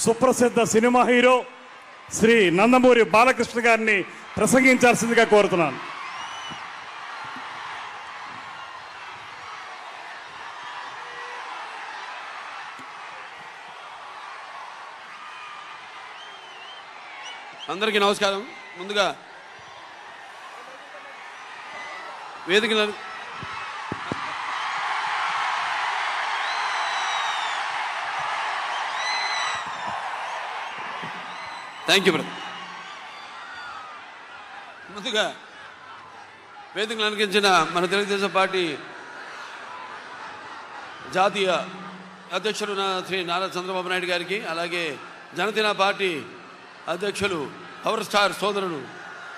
సుప్రసిద్ధ cinema hero Shri Nandamuri Balakrishna గారిని ప్రసంగించాల్సిందిగా కోరుతున్నాను. అందరికీ నమస్కారం. ముందుగా వేదిక థ్యాంక్ యూ బ్రదర్. ముందుగా వేదికను అలంకరించిన మన తెలుగుదేశం పార్టీ జాతీయ అధ్యక్షుడు శ్రీ నారా చంద్రబాబు నాయుడు గారికి, అలాగే జనసేన పార్టీ అధ్యక్షులు పవర్ స్టార్ సోదరుడు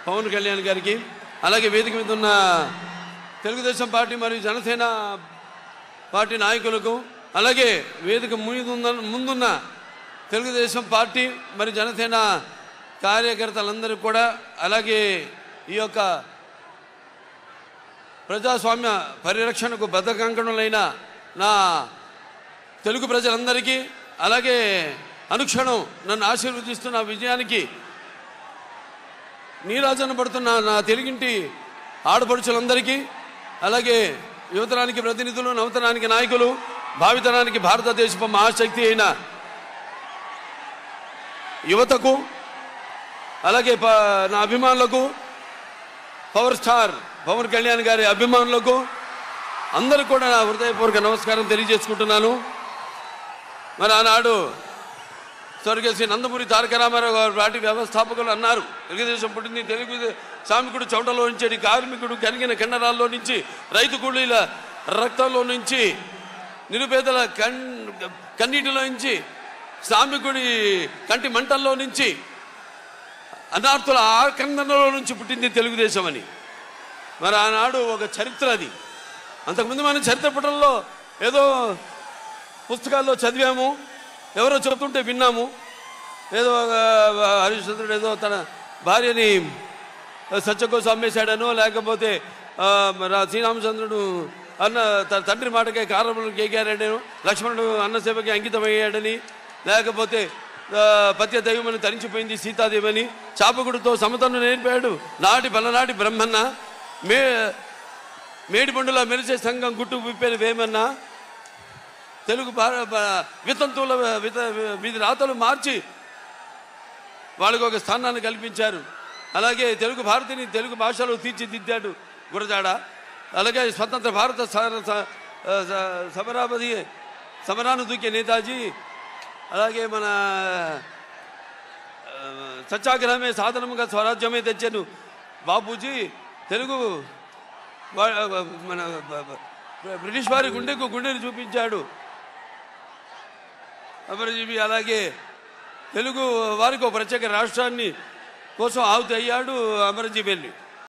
పవన్ కళ్యాణ్ గారికి, అలాగే వేదిక మీద ఉన్న తెలుగుదేశం పార్టీ మరియు జనసేన పార్టీ నాయకులకు, అలాగే వేదిక ముందున్న తెలుగుదేశం పార్టీ మరి జనసేన కార్యకర్తలందరికీ కూడా, అలాగే ఈ యొక్క ప్రజాస్వామ్య పరిరక్షణకు బద్ధకంకణులైన నా తెలుగు ప్రజలందరికీ, అలాగే అనుక్షణం నన్ను ఆశీర్వదిస్తున్న విజయానికి నీరాజన పడుతున్న నా తెలుగింటి ఆడపడుచులందరికీ, అలాగే యువతరానికి ప్రతినిధులు, నవతరానికి నాయకులు, భావితరానికి భారతదేశపు మహాశక్తి అయిన యువతకు, అలాగే నా అభిమానులకు, పవర్ స్టార్ పవన్ కళ్యాణ్ గారి అభిమానులకు అందరూ కూడా నా హృదయపూర్వక నమస్కారం తెలియజేసుకుంటున్నాను. మరి ఆనాడు స్వర్గీయ శ్రీ నందమూరి తారక రామారావు గారు పార్టీ వ్యవస్థాపకులు అన్నారు, తెలుగుదేశం పుట్టింది తెలుగు శ్రామికుడు చౌటలో నుంచి, కార్మికుడు కనిగిన కండరాల్లో నుంచి, రైతు కూలీల రక్తంలో నుంచి, నిరుపేదల కన్నీటిలో నుంచి, శ్రామికుడి కంటి మంటల్లో నుంచి, అనార్థుల ఆకందనలో నుంచి పుట్టింది తెలుగుదేశం అని. మరి ఆనాడు ఒక చరిత్ర అది. అంతకుముందు మనం చరిత్ర పుటల్లో ఏదో పుస్తకాల్లో చదివాము, ఎవరో చెబుతుంటే విన్నాము. ఏదో హరిశ్చంద్రుడు ఏదో తన భార్యని సత్య కోసం అమ్మేశాడనో, లేకపోతే శ్రీరామచంద్రుడు అన్న తన తండ్రి మాటకే కారణములు కేకారాడనో, లక్ష్మణుడు అన్నసేవకి అంకితమయ్యాడని, లేకపోతే పత్య దైవమని తరించిపోయింది సీతాదేవని, చాపకుడితో సమతను నేర్పాడు నాటి పలనాటి బ్రహ్మన్న, మేడిపండులా మెరిసే సంఘం గుట్టు విప్పేది వేమన్నా, తెలుగు వితంతువుల వీధి రాతలు మార్చి వాళ్ళకు ఒక స్థానాన్ని కల్పించారు. అలాగే తెలుగు భారతిని తెలుగు భాషలో తీర్చిదిద్దాడు గురజాడ. అలాగే స్వతంత్ర భారత సమరాను దూకే నేతాజీ, అలాగే మన సత్యాగ్రహమే సాధనముగా స్వరాజ్యమే తెచ్చాను బాపూజీ. తెలుగు మన బ్రిటిష్ వారి గుండెని చూపించాడు అమరజీవి. అలాగే తెలుగు వారికి ఒక ప్రత్యేక రాష్ట్రాన్ని కోసం ఆహుతి అయ్యాడు అమరజీవి వెళ్ళి.